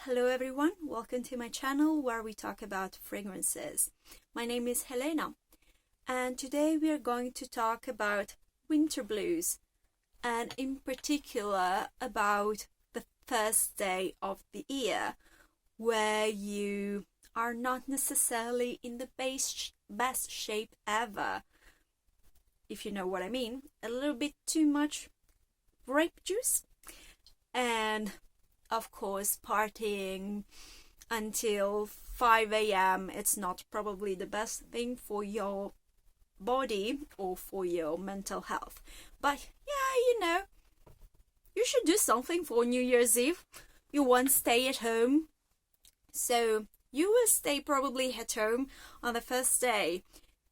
Hello everyone, welcome to my channel where we talk about fragrances. My name is Helena and today we are going to talk about winter blues and in particular about the first day of the year where you are not necessarily in the best shape ever, if you know what I mean. A little bit too much grape juice and of course partying until 5 a.m. It's not probably the best thing for your body or for your mental health. But yeah, you should do something for New Year's Eve. You won't stay at home, so you will stay probably at home on the first day.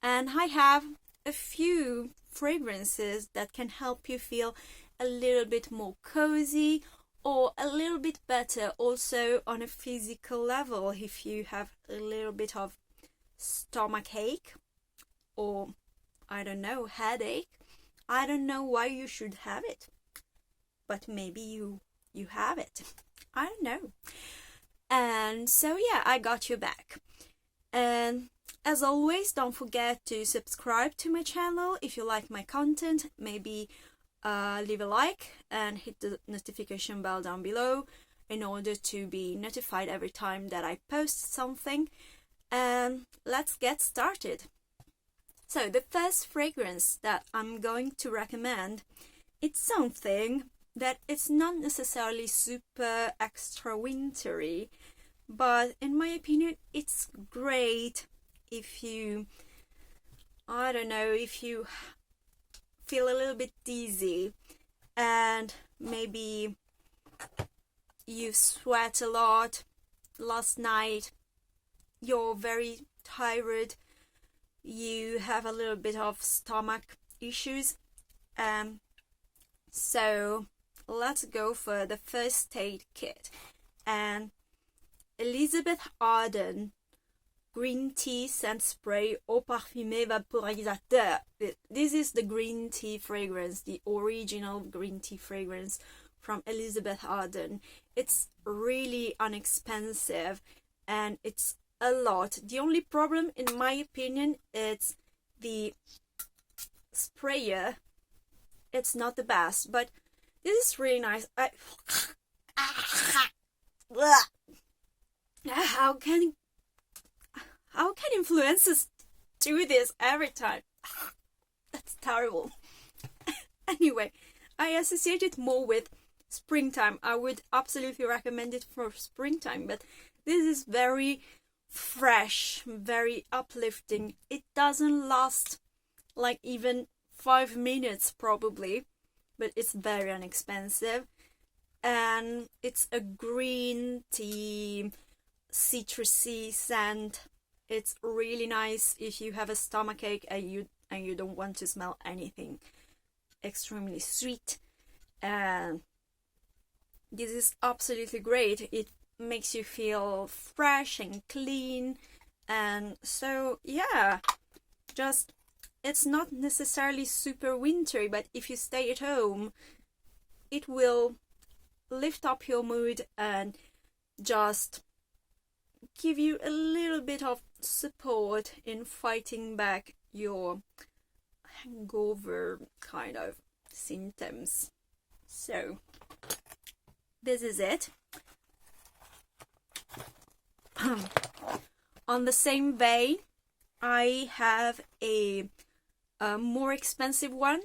And I have a few fragrances that can help you feel a little bit more cozy or a little bit better also on a physical level if you have a little bit of stomach ache or, I don't know, headache. I don't know why you should have it, but maybe you have it. I don't know. And so yeah, I got you back. And as always, don't forget to subscribe to my channel if you like my content. Maybe leave a like and hit the notification bell down below in order to be notified every time that I post something. And let's get started. So the first fragrance that I'm going to recommend, it's something that it's not necessarily super extra wintry, but in my opinion it's great if you, I don't know, if you feel a little bit dizzy and maybe you sweat a lot last night, you're very tired, you have a little bit of stomach issues. So let's go for the first aid kit. And Elizabeth Arden Green Tea Scent Spray Eau Parfumée Vaporisateur. This is the green tea fragrance, the original green tea fragrance from Elizabeth Arden. It's really inexpensive and it's a lot. The only problem, in my opinion, is the sprayer. It's not the best, but this is really nice. How can influencers do this every time? That's terrible. Anyway, I associate it more with springtime. I would absolutely recommend it for springtime, but this is very fresh, very uplifting. It doesn't last like even 5 minutes probably, but it's very inexpensive. And it's a green tea, citrusy scent. It's really nice if you have a stomachache and you don't want to smell anything extremely sweet. And this is absolutely great. It makes you feel fresh and clean. And so yeah, just, it's not necessarily super wintry, but if you stay at home, it will lift up your mood and just give you a little bit of support in fighting back your hangover kind of symptoms. So this is it. On the same vein, I have a more expensive one,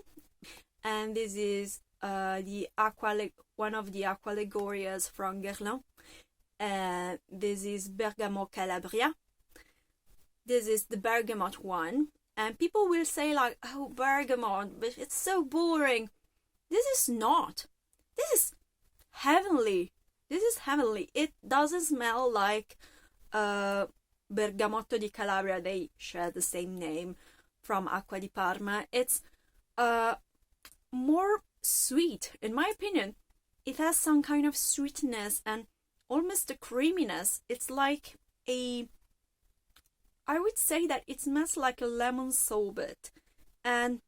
and this is one of the Aqua Legorias from Guerlain. This is Bergamote Calabria. This is the Bergamote one. And people will say like, oh, Bergamote, but it's so boring. This is not. This is heavenly. This is heavenly. It doesn't smell like Bergamote di Calabria. They share the same name from Acqua di Parma. It's more sweet, in my opinion. It has some kind of sweetness and almost a creaminess. It's like I would say that it smells like a lemon sorbet. And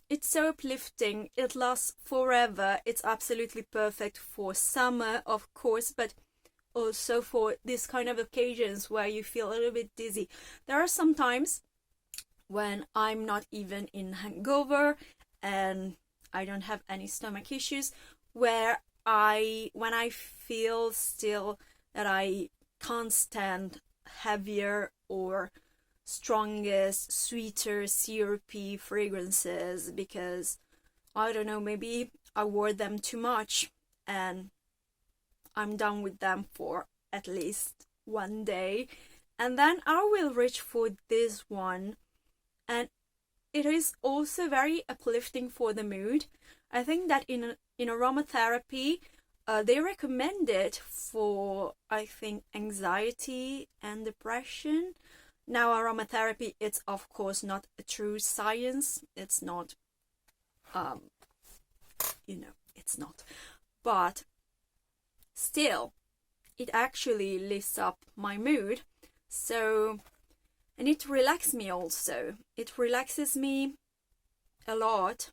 it's so uplifting. It lasts forever. It's absolutely perfect for summer, of course, but also for this kind of occasions where you feel a little bit dizzy. There are some times when I'm not even in hangover and I don't have any stomach issues, where when I feel still that I can't stand heavier or strongest, sweeter, syrupy fragrances, because I don't know, maybe I wore them too much and I'm done with them for at least one day, and then I will reach for this one, and it is also very uplifting for the mood. I think that in aromatherapy, they recommend it for, I think, anxiety and depression. Now, aromatherapy, it's of course not a true science. It's not, it's not. But still, it actually lifts up my mood. So, and it relaxes me also. It relaxes me a lot,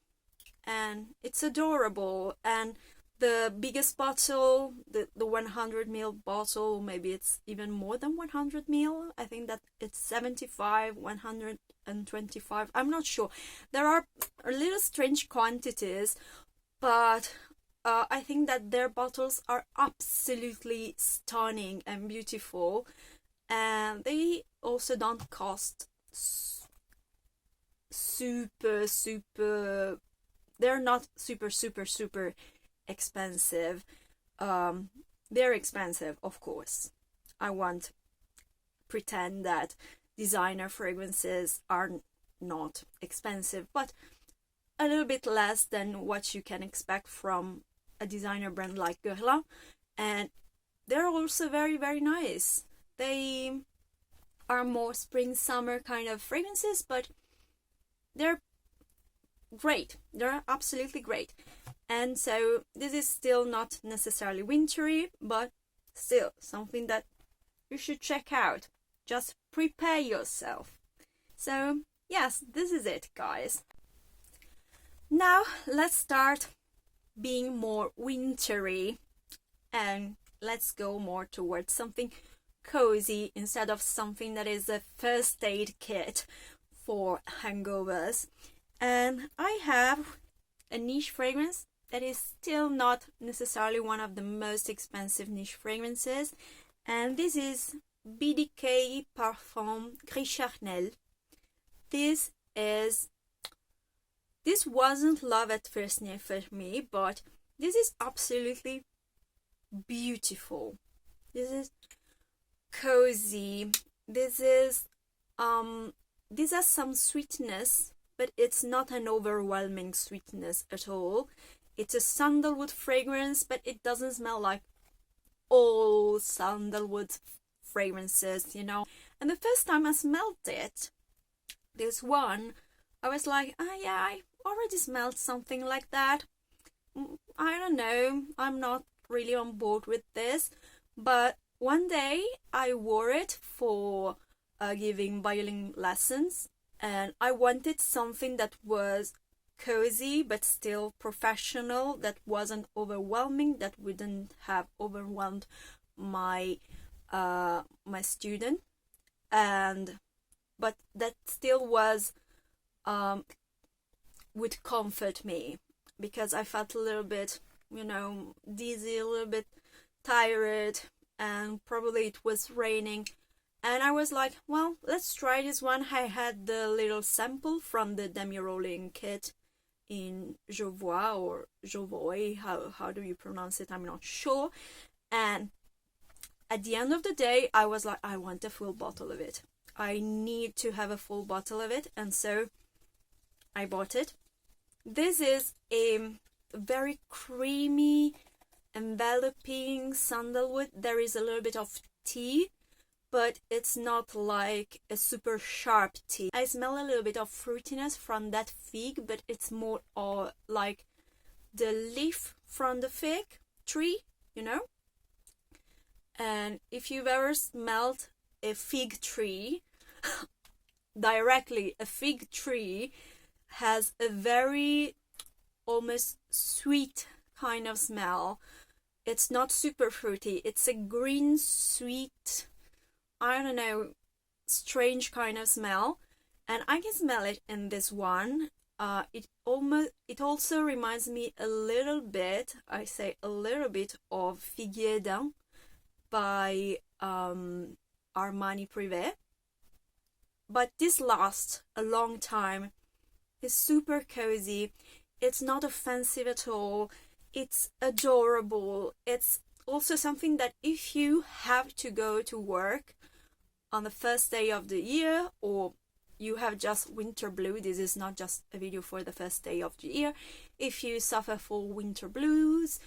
and it's adorable. And the biggest bottle, the 100 ml bottle, maybe it's even more than 100 ml. I think that it's 75, 125. I'm not sure. There are a little strange quantities, but I think that their bottles are absolutely stunning and beautiful, and they also don't cost super. They're not super expensive. They're expensive, of course. I won't pretend that designer fragrances are not expensive, but a little bit less than what you can expect from a designer brand like Guerlain, and they're also very nice. They are more spring summer kind of fragrances, but they're great. They're absolutely great. And so this is still not necessarily wintry, but still something that you should check out. Just prepare yourself. So yes, this is it, guys. Now let's start being more wintry, and let's go more towards something cozy instead of something that is a first aid kit for hangovers. And I have a niche fragrance that is still not necessarily one of the most expensive niche fragrances, and this is BDK Parfum Gris Charnel. This wasn't love at first sniff for me, but this is absolutely beautiful. This is cozy. This has some sweetness, but it's not an overwhelming sweetness at all. It's a sandalwood fragrance, but it doesn't smell like all sandalwood fragrances, you know. And the first time I smelled it, this one, I was like, oh yeah, I already smelled something like that. I don't know, I'm not really on board with this. But one day I wore it for giving violin lessons, and I wanted something that was cozy but still professional, that wasn't overwhelming, that wouldn't have overwhelmed my my student, but that still was would comfort me, because I felt a little bit, dizzy, a little bit tired, and probably it was raining. And I was like, well, let's try this one. I had the little sample from the demi-rolling kit in Xerjoff or Xerjoff, how do you pronounce it? I'm not sure. And at the end of the day, I was like, I want a full bottle of it. I need to have a full bottle of it. And so I bought it. This is a very creamy, enveloping sandalwood. There is a little bit of tea, but it's not like a super sharp tea. I smell a little bit of fruitiness from that fig, but it's more like the leaf from the fig tree, And if you've ever smelled a fig tree, directly, a fig tree has a very almost sweet kind of smell. It's not super fruity. It's a green, sweet, I don't know, strange kind of smell. And I can smell it in this one. It also reminds me a little bit, I say a little bit, of Figuier d'Ain by Armani Privé. But this lasts a long time. It's super cozy. It's not offensive at all. It's adorable. It's also something that if you have to go to work on the first day of the year, or you have just winter blue, this is not just a video for the first day of the year. If you suffer for winter blues,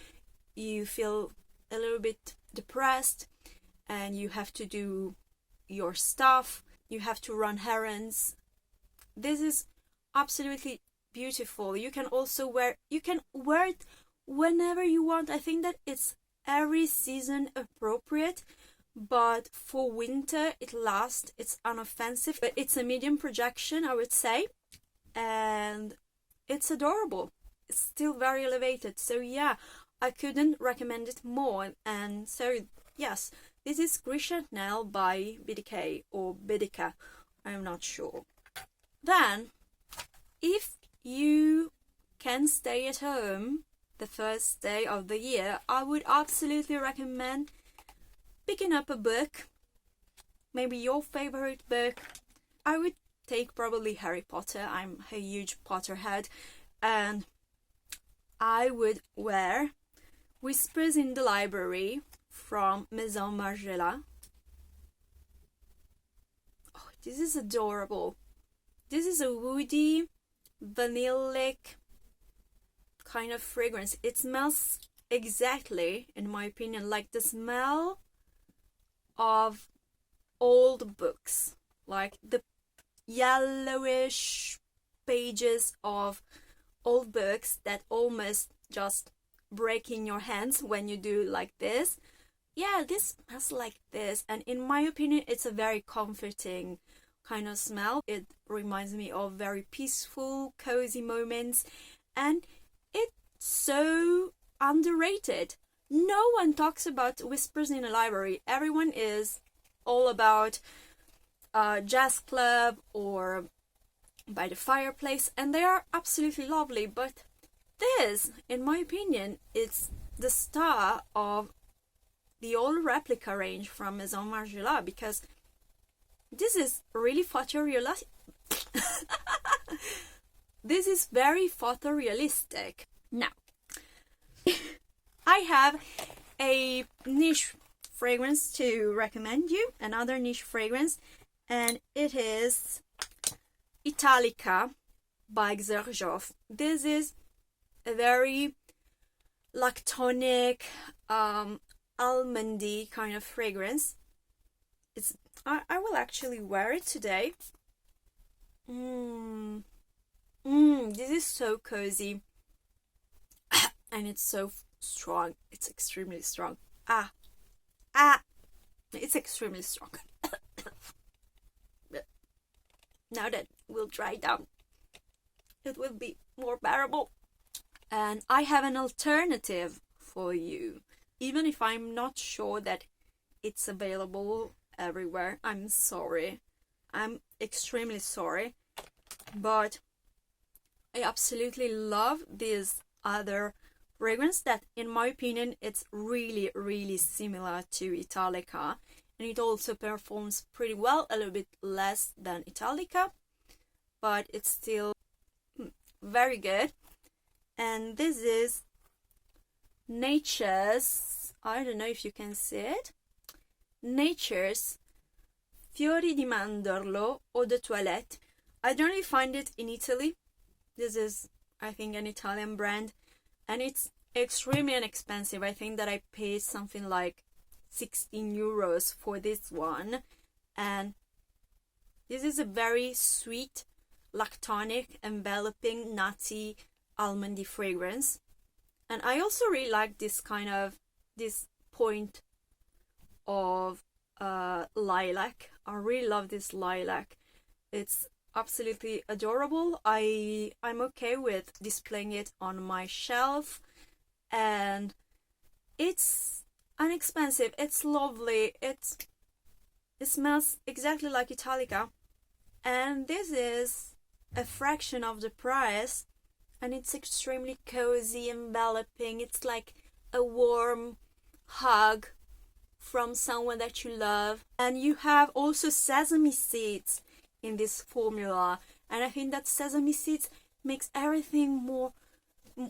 you feel a little bit depressed and you have to do your stuff, you have to run errands, this is absolutely beautiful. You can also wear it whenever you want. I think that it's every season appropriate, but for winter it lasts. It's unoffensive, but it's a medium projection, I would say, and it's adorable. It's still very elevated. So yeah, I couldn't recommend it more. And so yes, this is Gris Charnel by BDK or BDK, I'm not sure. Then, if you can stay at home the first day of the year, I would absolutely recommend picking up a book, maybe your favorite book. I would take probably Harry Potter. I'm a huge Potterhead, and I would wear Whispers in the Library from Maison Margiela. Oh, this is adorable. This is a woody, vanillic kind of fragrance. It smells exactly, in my opinion, like the smell of old books, like the yellowish pages of old books that almost just break in your hands when you do like this. Yeah, this smells like this, and in my opinion it's a very comforting kind of smell. It reminds me of very peaceful, cozy moments, and it's so underrated. No one talks about Whispers in a Library. Everyone is all about jazz club or by the fireplace, and they are absolutely lovely, but this, in my opinion, is the star of the old replica range from Maison Margiela, because this is really photorealistic. This is very photorealistic. Now, I have a niche fragrance to recommend you, another niche fragrance, and it is Italica by Xerjoff. This is a very lactonic, almondy kind of fragrance. I will actually wear it today. This is so cozy. And it's so strong. It's extremely strong. It's extremely strong. Now that will dry down, it will be more bearable. And I have an alternative for you, even if I'm not sure that it's available everywhere. I'm sorry. I'm extremely sorry. But I absolutely love this other fragrance that, in my opinion, it's really, really similar to Italica. And it also performs pretty well, a little bit less than Italica, but it's still very good. And this is Nature's, I don't know if you can see it, Nature's Fiori di mandorlo eau de toilette. I generally find it in Italy. This is, I think, an Italian brand, and it's extremely inexpensive. I think that I paid something like 16 euros for this one, and this is a very sweet, lactonic, enveloping, nutty, almondy fragrance. And I also really like this point of lilac. I really love this lilac. It's absolutely adorable. I'm okay with displaying it on my shelf, and it's inexpensive, it's lovely, it smells exactly like Italica, and this is a fraction of the price, and it's extremely cozy, enveloping. It's like a warm hug from someone that you love. And you have also sesame seeds in this formula, and I think that sesame seeds makes everything more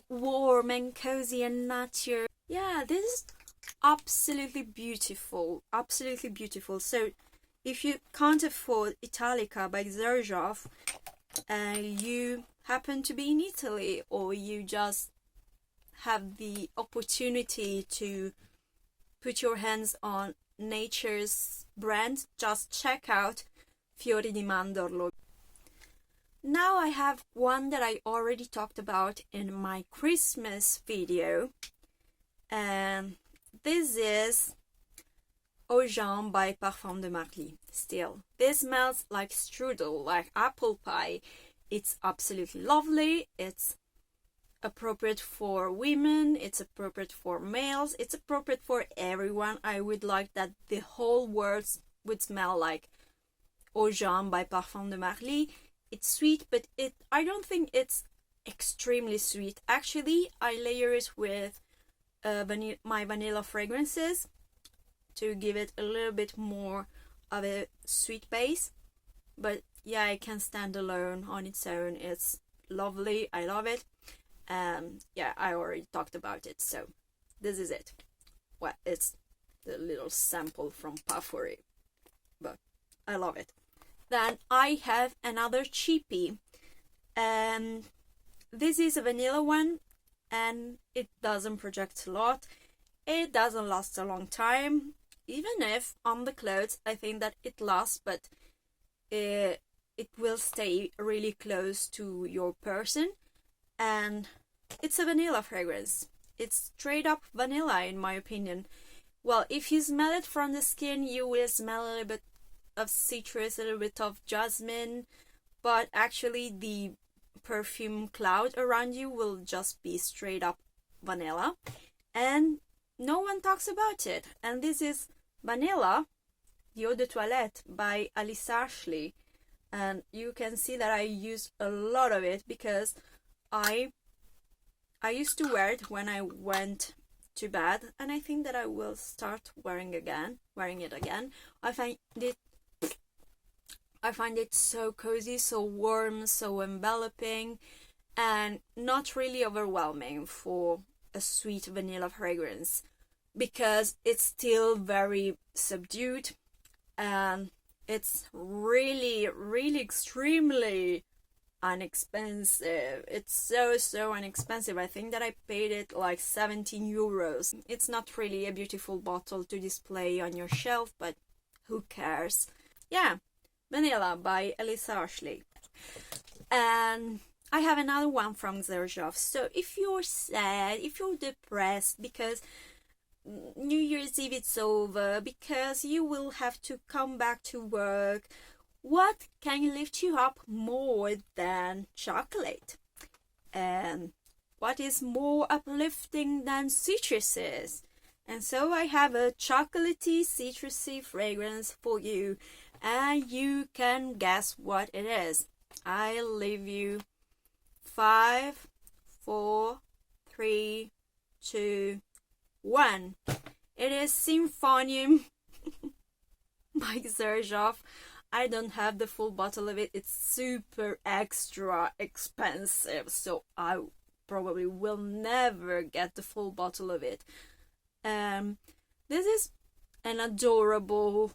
warm and cozy and nature. Yeah, this is absolutely beautiful, absolutely beautiful. So if you can't afford Italica by Xerjoff, you happen to be in Italy, or you just have the opportunity to put your hands on nature's brand, just check out Fiori di mandorlo. Now I have one that I already talked about in my Christmas video, and this is Oajan by Parfums de Marly. Still, this smells like strudel, like apple pie. It's absolutely lovely. It's appropriate for women, it's appropriate for males, it's appropriate for everyone. I would like that the whole world would smell like Oajan by Parfums de Marly. It's sweet, but I don't think it's extremely sweet. Actually, I layer it with my vanilla fragrances to give it a little bit more of a sweet base. But yeah, it can stand alone on its own. It's lovely, I love it. Yeah, I already talked about it, so this is it. Well, it's the little sample from Fiori, but I love it. Then I have another cheapie, and this is a vanilla one, and it doesn't project a lot. It doesn't last a long time, even if on the clothes I think that it lasts, but it will stay really close to your person. And it's a vanilla fragrance. It's straight up vanilla in my opinion. Well, if you smell it from the skin, you will smell a little bit of citrus, a little bit of jasmine, but actually the perfume cloud around you will just be straight up vanilla, and no one talks about it. And this is Vanilla Eau de Toilette by Alyssa, and you can see that I use a lot of it because I used to wear it when I went to bed, and I think that I will start wearing it again. I find it so cozy, so warm, so enveloping, and not really overwhelming for a sweet vanilla fragrance, because it's still very subdued, and it's really, really extremely inexpensive. It's so inexpensive. I think that I paid it like 17 euros. It's not really a beautiful bottle to display on your shelf, but who cares? Yeah, Vanilla by Alyssa. And I have another one from Xerjoff. So if you're sad, if you're depressed because New Year's Eve is over, because you will have to come back to work, what can lift you up more than chocolate? And what is more uplifting than citruses? And so I have a chocolatey, citrusy fragrance for you, and you can guess what it is. I'll leave you 5, 4, 3, 2, 1. It is Synphonium by Xerjoff. I don't have the full bottle of it. It's super extra expensive, so I probably will never get the full bottle of it. This is an adorable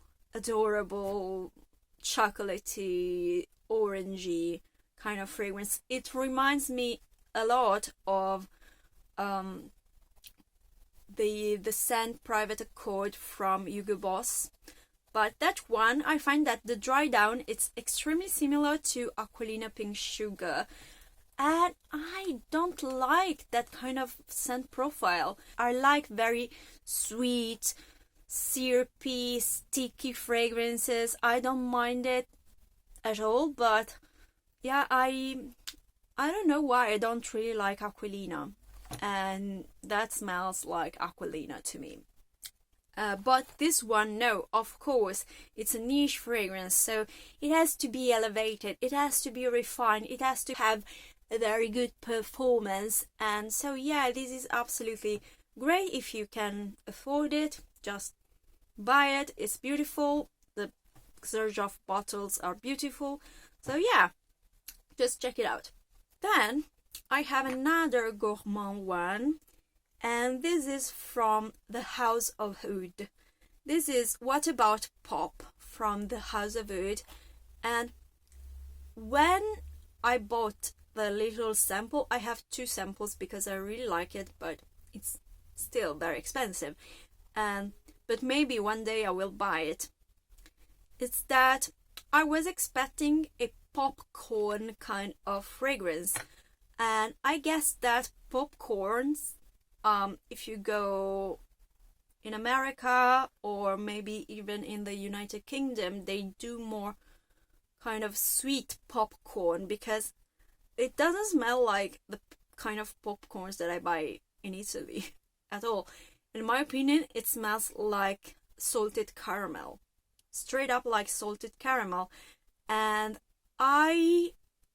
chocolatey, orangey kind of fragrance. It reminds me a lot of the scent Private Accord from Hugo Boss. But that one, I find that the dry down, it's extremely similar to Aquilina Pink Sugar. And I don't like that kind of scent profile. I like very sweet, syrupy, sticky fragrances. I don't mind it at all, but yeah, I don't know why I don't really like Aquilina, and that smells like Aquilina to me. But this one, no, of course, it's a niche fragrance, so it has to be elevated, it has to be refined, it has to have a very good performance. And so yeah, this is absolutely great. If you can afford it, just buy it. It's beautiful. The Xerjoff bottles are beautiful. So yeah, just check it out. Then I have another gourmand one, and this is from the House of Oud. This is What About Pop from the House of Oud. And when I bought the little sample, I have 2 samples because I really like it, but it's still very expensive. But maybe one day I will buy it. It's that I was expecting a popcorn kind of fragrance, and I guess that popcorns, if you go in America or maybe even in the United Kingdom, they do more kind of sweet popcorn, because it doesn't smell like the kind of popcorns that I buy in Italy at all. In my opinion, it smells like salted caramel, straight up like salted caramel. And I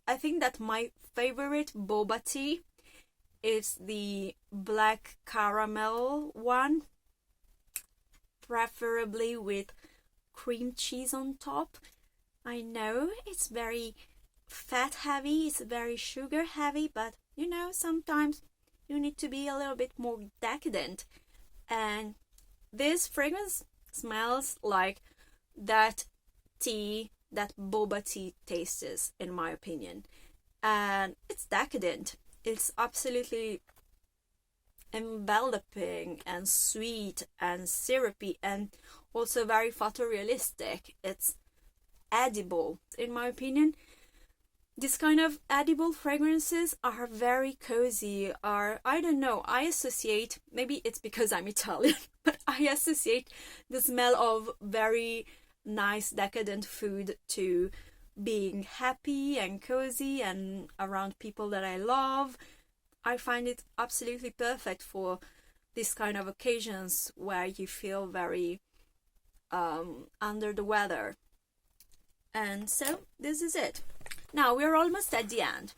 think that my favorite boba tea is the black caramel one, preferably with cream cheese on top. I know it's very fat heavy, it's very sugar heavy, but you know, sometimes you need to be a little bit more decadent. And this fragrance smells like that tea, that boba tea tastes, in my opinion. And it's decadent. It's absolutely enveloping and sweet and syrupy and also very photorealistic. It's edible, in my opinion. This kind of edible fragrances are very cozy, I don't know, I associate, maybe it's because I'm Italian, but I associate the smell of very nice decadent food to being happy and cozy and around people that I love. I find it absolutely perfect for this kind of occasions where you feel very under the weather. And so this is it. Now we're almost at the end.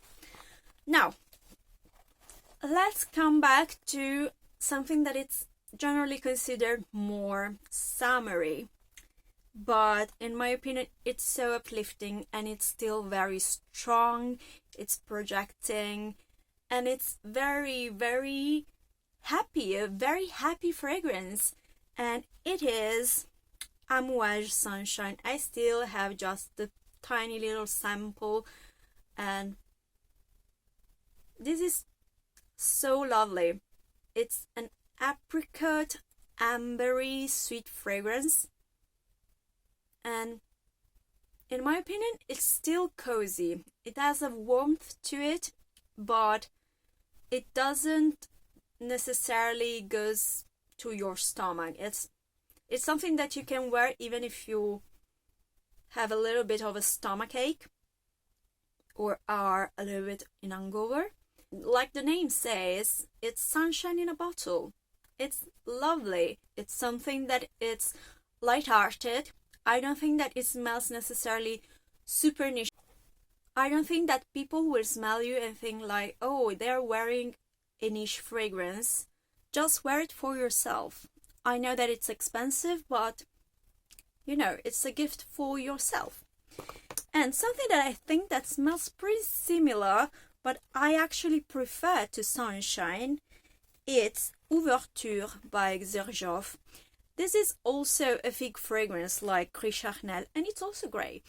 Now let's come back to something that it's generally considered more summery, but in my opinion it's so uplifting and it's still very strong, it's projecting, and it's very, very happy, a very happy fragrance, and it is Amouage Sunshine. I still have just the tiny little sample, and this is so lovely. It's an apricot ambery sweet fragrance, and in my opinion it's still cozy. It has a warmth to it, but it doesn't necessarily goes to your stomach. It's something that you can wear even if you have a little bit of a stomach ache or are a little bit in hangover. Like the name says, it's sunshine in a bottle. It's lovely. It's something that it's light-hearted. I don't think that it smells necessarily super niche. I don't think that people will smell you and think like, oh, they're wearing a niche fragrance. Just wear it for yourself. I know that it's expensive, but you know, it's a gift for yourself. And something that I think that smells pretty similar, but I actually prefer to Sunshine, it's Ouverture by Xerjoff. This is also a fig fragrance like Gris charnel, and it's also grey.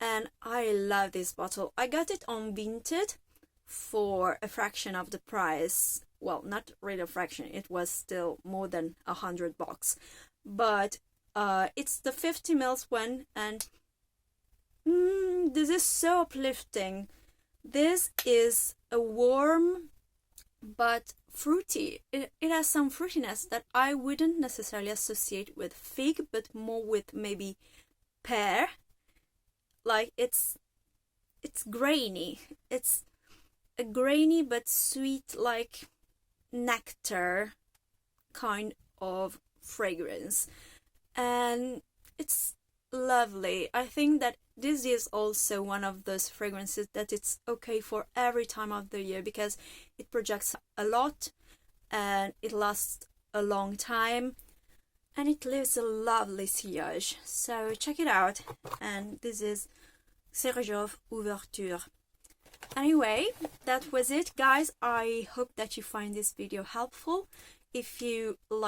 And I love this bottle. I got it on Vinted for a fraction of the price. Well, not really a fraction, it was still more than $100. But it's the 50 ml one, and this is so uplifting. This is a warm but fruity. It has some fruitiness that I wouldn't necessarily associate with fig, but more with maybe pear. Like it's it's grainy. It's a grainy but sweet, like nectar kind of fragrance, and it's lovely. I think that this is also one of those fragrances that it's okay for every time of the year, because it projects a lot and it lasts a long time and it leaves a lovely sillage. So check it out. And this is Xerjoff Ouverture. Anyway, that was it, guys. I hope that you find this video helpful. If you like